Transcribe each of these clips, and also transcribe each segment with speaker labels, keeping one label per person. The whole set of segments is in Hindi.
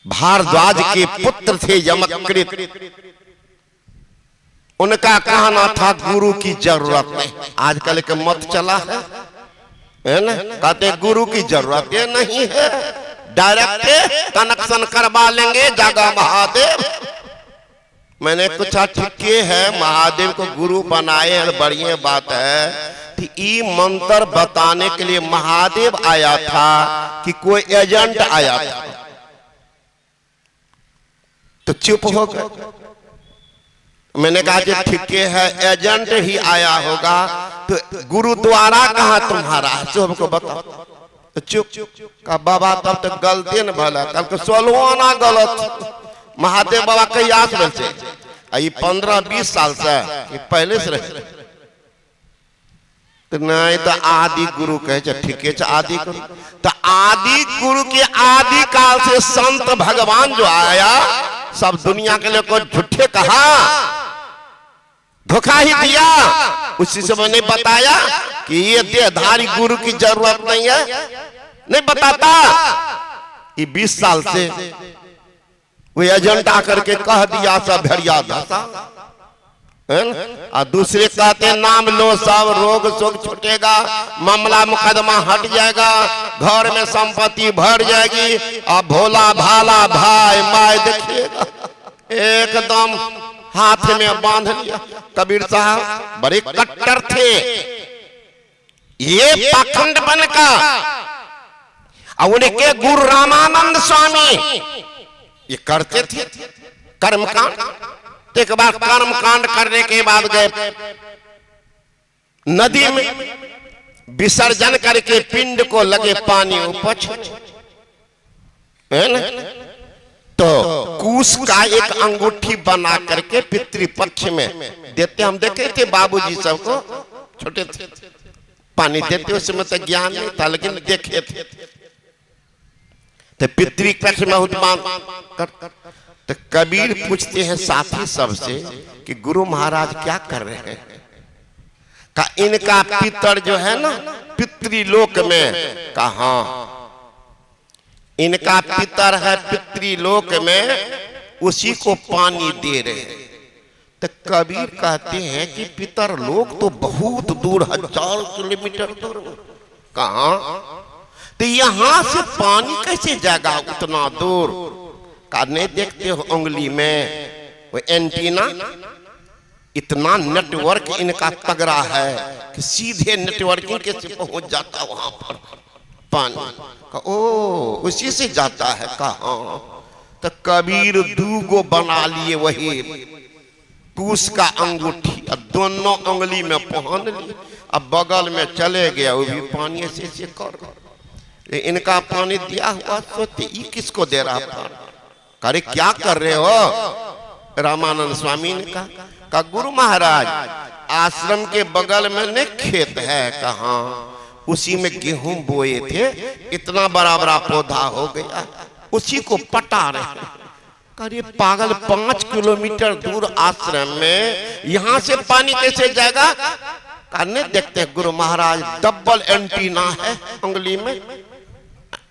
Speaker 1: भारद्वाज के पुत्र थे यमकृत। उनका कहना था गुरु की जरूरत नहीं। आजकल के मत चला है ना, कहते गुरु की जरूरत नहीं है, डायरेक्ट कनेक्शन करवा लेंगे जागा महादेव। मैंने कुछ ठीक है, महादेव को गुरु बनाए हैं, बढ़िया बात है। ये मंत्र बताने के लिए महादेव आया था कि कोई एजेंट आया था? तो चुप हो गए। मैंने कहा कि ठीक है, एजेंट ही आया होगा, तो गुरुद्वारा कहाँ तुम्हारा? सबको बताओ। तो चुप का बाबा, तब तक गलती न भला, तब तो 16 आना गलत। महादेव बाबा कई आस से 15-20 साल से पहले से रहे तो नहीं, तो आदि गुरु कहे ठीक है, आदि गुरु। तो आदि गुरु के आदि काल से संत भगवान जो आया, सब दुनिया के लिए को झूठे कहा, धोखा ही दिया। उसी से मैंने बताया कि ये देहधारी गुरु की जरूरत नहीं है, नहीं बताता। ये 20 साल से वो एजेंट आकर के कह दिया, सब भेड़िया धसा। और दूसरे कहते नाम लो, सब रोग शोक छूटेगा, मामला मुकदमा हट जाएगा, घर में संपत्ति भर जाएगी, और भोला भाला भाई माय देखिएगा। एकदम हाथ में बांध लिया। कबीर साहब बड़े कट्टर थे, ये पाखंड बन का। और उनके गुरु रामानंद स्वामी ये करते थे कर्मकांड। एक बार कर्म कांड करने के बाद गए नदी में, विसर्जन करके पिंड को लगे पानी ऊपर, है ना? तो कूश का एक अंगूठी बना करके पितृपक्ष में देते। हम देखे थे बाबूजी सबको, छोटे थे, पानी देते, उसमें तो ज्ञान नहीं था, लेकिन देखे थे। तो पितृपक्ष में कर तो कबीर पूछते हैं साथी सबसे कि गुरु महाराज क्या कर रहे हैं? का इनका पितर जो है ना पितृलोक में, कहा इनका पितर है पितृलोक में, उसी को पानी दे रहे हैं। तो कबीर कहते हैं कि पितर लोक तो बहुत दूर, 1000 किलोमीटर दूर। कहा? तो यहां से पानी कैसे जाएगा उतना दूर? का नहीं देखते हो उंगली में वो एंटीना? इतना नेटवर्क इनका तगड़ा है कि सीधे नेटवर्किंग के से पहुंच जाता वहां पर पानी का। ओ उसी से जाता है। कहा? तो कबीर दूगो बना लिए वही कूश का अंगूठी, दोनों उंगली में पहन लिए, अब बगल में चले गया, वो भी पानी से कर। इनका पानी दिया हुआ, सोचते ये किसको दे रहा पानी? अरे क्या कर रहे हो? रामानंद स्वामी ने कहा गुरु महाराज आश्रम के बगल में ने खेत है, कहा उसी में गेहूं बोए थे, इतना बड़ा बड़ा पौधा हो गया, उसी को पटा रहे। अरे पागल, 5 किलोमीटर दूर आश्रम में यहां से पानी कैसे जाएगा? करने देखते गुरु महाराज डबल एंटीना है उंगली में,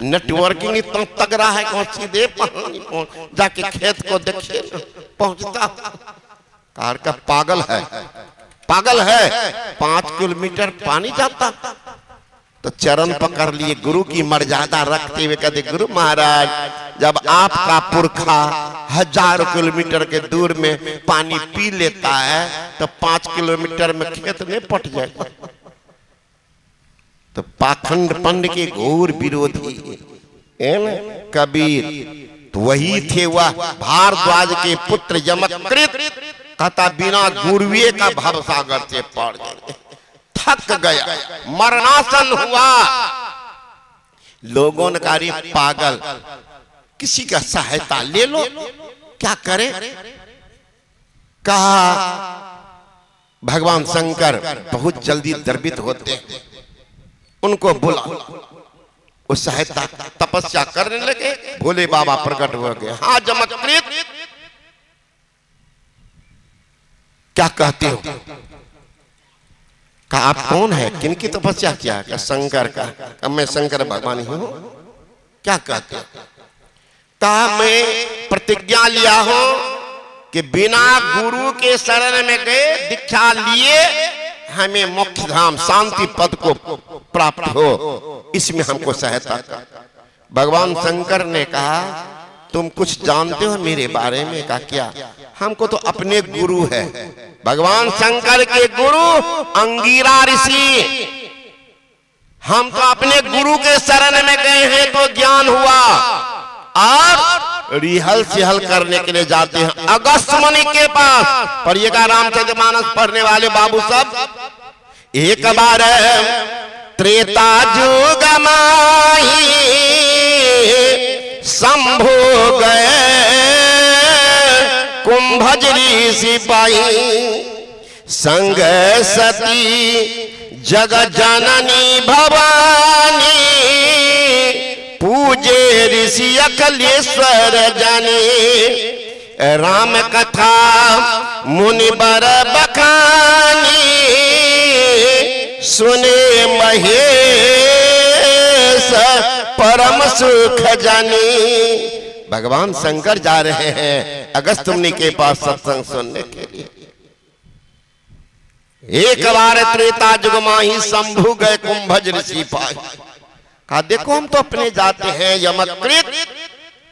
Speaker 1: नेटवर्किंग इतना तगड़ा है कि सीधे पानी जाके खेत को देखिए पहुंचता। कार का पागल है, पागल है, 5 किलोमीटर पानी जाता। तो चरण पकड़ लिए, गुरु की मर्यादा रखते हुए कहते गुरु महाराज जब आपका पुरखा 1000 किलोमीटर के दूर में पानी पी लेता है तो 5 किलोमीटर में खेत नहीं पट जाएगा। तो पाखंड पंड के घोर विरोधी कबीर तो वही थे, वह भारद्वाज के पुत्र यमकृत। कहता बिना गुरुए का भवसागर से पार गए, थक गया, मरणासन हुआ। लोगों ने कहा पागल, किसी का सहायता ले लो, क्या करें? कहा भगवान शंकर बहुत जल्दी द्रवित होते हैं, उनको बुला। वो सहायता तपस्या करने लगे, भोले बाबा प्रकट हो गए। हाँ यमकृत, क्या कहते हो? कहा आप कौन है, किनकी तपस्या किया? क्या शंकर का। मैं शंकर भगवान ही हूं। क्या कहते हो? कहा मैं प्रतिज्ञा लिया हूं कि बिना गुरु के शरण में गए दीक्षा लिए हमें मोक्ष धाम शांति पद को प्राप्त हो, इसमें हमको सहायता कर। भगवान शंकर ने कहा तुम कुछ जानते हो मेरे बारे में? कहा क्या? हमको तो अपने गुरु है। भगवान शंकर के गुरु अंगिरा ऋषि, हम तो अपने गुरु के शरण में गए हैं तो ज्ञान हुआ, और रिहल सिहल करने के लिए जाते हैं अगस्त मुनि के पास। पढ़िएगा रामचरितमानस पढ़ने वाले बाबू सब। एक बार त्रेता जुग माही शंभु गए कुंभज ऋषि पाई, संग सती जग जननी भवानी, पूजे ऋषि अखिलेश्वर जानी, राम कथा मुनि बर बखानी, सुने महेश परम सुख जानी। भगवान शंकर जा रहे हैं अगस्त मुनि के पास सत्संग सुनने के लिए। एक बार त्रेता युग माही शंभु गए कुंभज ऋषि पाई। कहा देखो हम तो अपने जाते हैं यमकृत,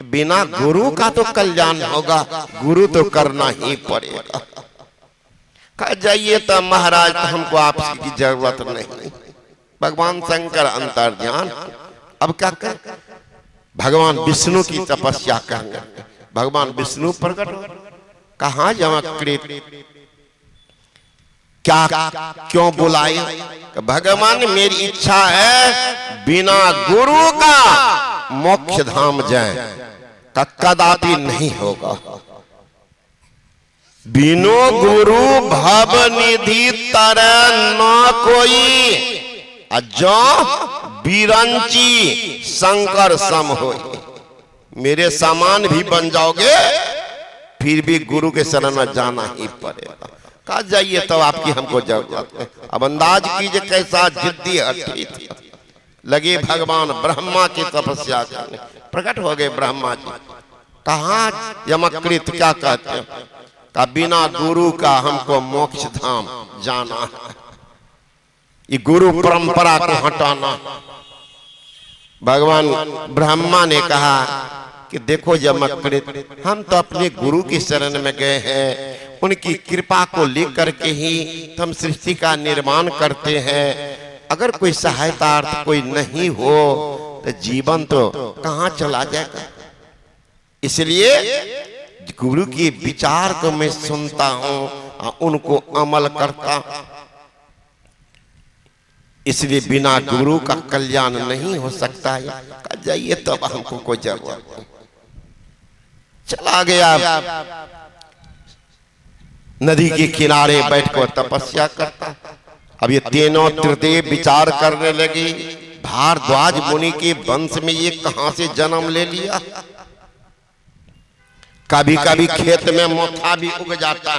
Speaker 1: बिना गुरु का तो कल्याण होगा, गुरु तो करना ही पड़ेगा। कहा जाइए तो महाराज तो हमको आपकी जरूरत नहीं। भगवान शंकर अंतर्ध्यान। अब क्या कर? भगवान विष्णु की तपस्या करने। भगवान विष्णु प्रकट हो। कहा यमकृत क्या क्यों बुलाए? भगवान मेरी इच्छा है बिना गुरु का मोक्ष धाम जाए, कदापि नहीं होगा। बिनो गुरु भव निधि तरह न कोई, जो बिरंची शंकर सम हो। मेरे सामान भी बन जाओगे फिर भी गुरु के शरण में जाना ही पड़ेगा। कहा जाइए तो आपकी हमको जरूरत है। अब अंदाज कीजिए कैसा जिद्दी हठी थी। लगे भगवान ब्रह्मा की तपस्या करने। प्रकट हो गए ब्रह्मा जी। कहा यमकृत क्या कहते हैं? का बिना गुरु का हमको मोक्ष धाम जाना है, ये गुरु परंपरा को हटाना। भगवान ब्रह्मा ने कहा कि देखो यमकृत, हम तो अपने गुरु की शरण में गए हैं, उनकी कृपा को लेकर के ही हम सृष्टि का निर्माण करते हैं। अगर कोई सहायतार्थ कोई नहीं हो तो जीवन तो कहाँ चला जाएगा। इसलिए गुरु के विचार को मैं सुनता हूं, उनको अमल करता। इसलिए बिना गुरु का कल्याण नहीं हो सकता है। जाइए तब हमको कोई जरूरत नहीं। चला गया नदी के किनारे बैठकर तपस्या करता। अब ये तीनों त्रिदेव विचार करने लगे, भारद्वाज मुनि के वंश में ये कहां से जन्म ले लिया। कभी कभी खेत में मोथा भी उग जाता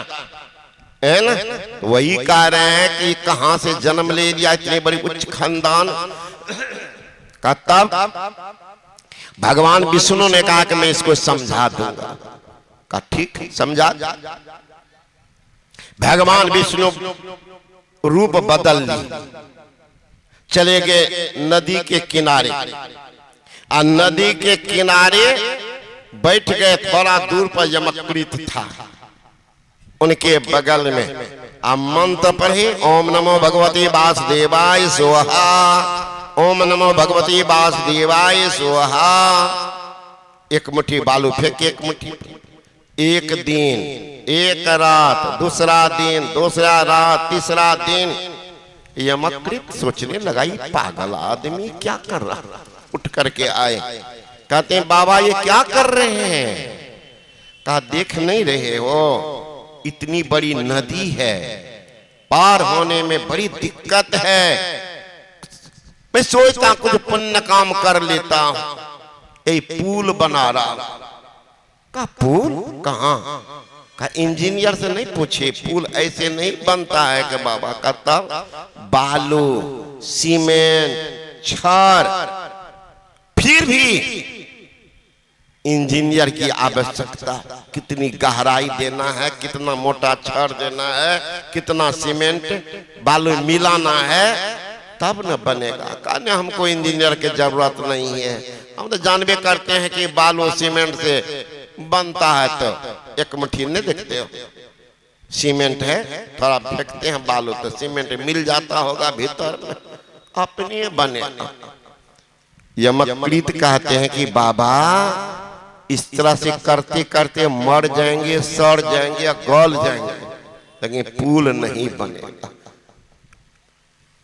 Speaker 1: है ना, तो वही कह रहे हैं कि कहां से जन्म ले लिया, इतने बड़ी उच्च खानदान का। तब भगवान विष्णु ने कहा कि मैं इसको समझा दूंगा। कहा ठीक समझा। भगवान विष्णु रूप बदल ली, चले गए नदी के किनारे। और नदी के किनारे बैठ गए। थोड़ा दूर पर यमकृत था, उनके बगल में अब मंत्र पढ़े, ओम नमो भगवते वासुदेवाय स्वाहा, ओम नमो भगवते वासुदेवाय स्वाहा। एक मुट्ठी बालू फेंक, एक मुट्ठी। एक दिन, एक रात, दूसरा दिन, दूसरा रात, तीसरा दिन। यमकृत सोचने लगा ये पागल आदमी क्या कर रहा। उठ करके आए, कहते हैं बाबा ये क्या कर रहे हैं। कहा देख नहीं रहे हो, इतनी बड़ी नदी है, पार होने में बड़ी दिक्कत है। मैं सोचता कुछ पुण्य काम कर लेता हूं, ये पुल बना रहा। का पुल कहां? का इंजीनियर से नहीं पूछे, पुल ऐसे नहीं बनता है कि बाबा। कहता बालू, सीमेंट, छड़, फिर भी इंजीनियर की आवश्यकता, कितनी गहराई देना है, कितना मोटा छड़ देना है, कितना सीमेंट बालू मिलाना है, तब न बनेगा। कहने हमको इंजीनियर की जरूरत नहीं है, हम तो जानबे करते हैं कि बालू सीमेंट से बनता है। तो एक मुट्ठी नहीं देखते हो, सीमेंट है, थोड़ा फेंकते हैं बालू तो सीमेंट मिल जाता होगा भीतर में, अपने बनेगा। यमकृत कहते हैं कि बाबा इस तरह से करते करते मर जाएंगे, सड़ जाएंगे, गल जाएंगे, लेकिन पुल नहीं बनेगा।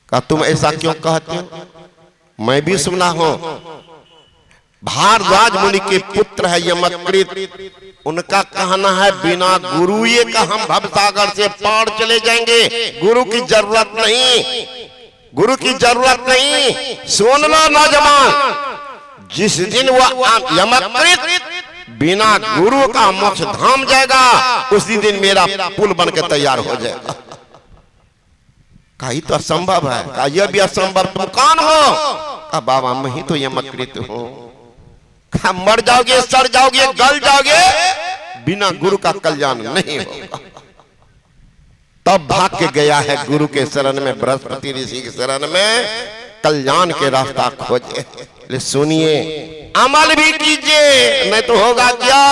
Speaker 1: का तुम ऐसा क्यों कहते हो? मैं भी सुना हूं, भारद्वाज मुनि के पुत्र है यमकृत, उनका कहना है बिना गुरु ये का हम भवसागर से पार चले जाएंगे, गुरु की जरूरत नहीं, गुरु की जरूरत नहीं। सुन लो नौजवान, जिस दिन वह यमकृत बिना गुरु का मोक्ष धाम जाएगा, उसी दिन मेरा पुल बनकर तैयार हो जाएगा। कहीं तो असंभव है, का यह भी असंभव, तुम कौन हो? का बाबा मैं ही तो यमकृत हूं। का मर जाओगे, सड़ जाओगे, गल जाओगे, बिना गुरु का कल्याण नहीं होगा। तब भाग के गया है गुरु के शरण में, बृहस्पति ऋषि के शरण में, कल्याण के रास्ता खोजे। सुनिए, अमल भी कीजिए, नहीं तो होगा क्या?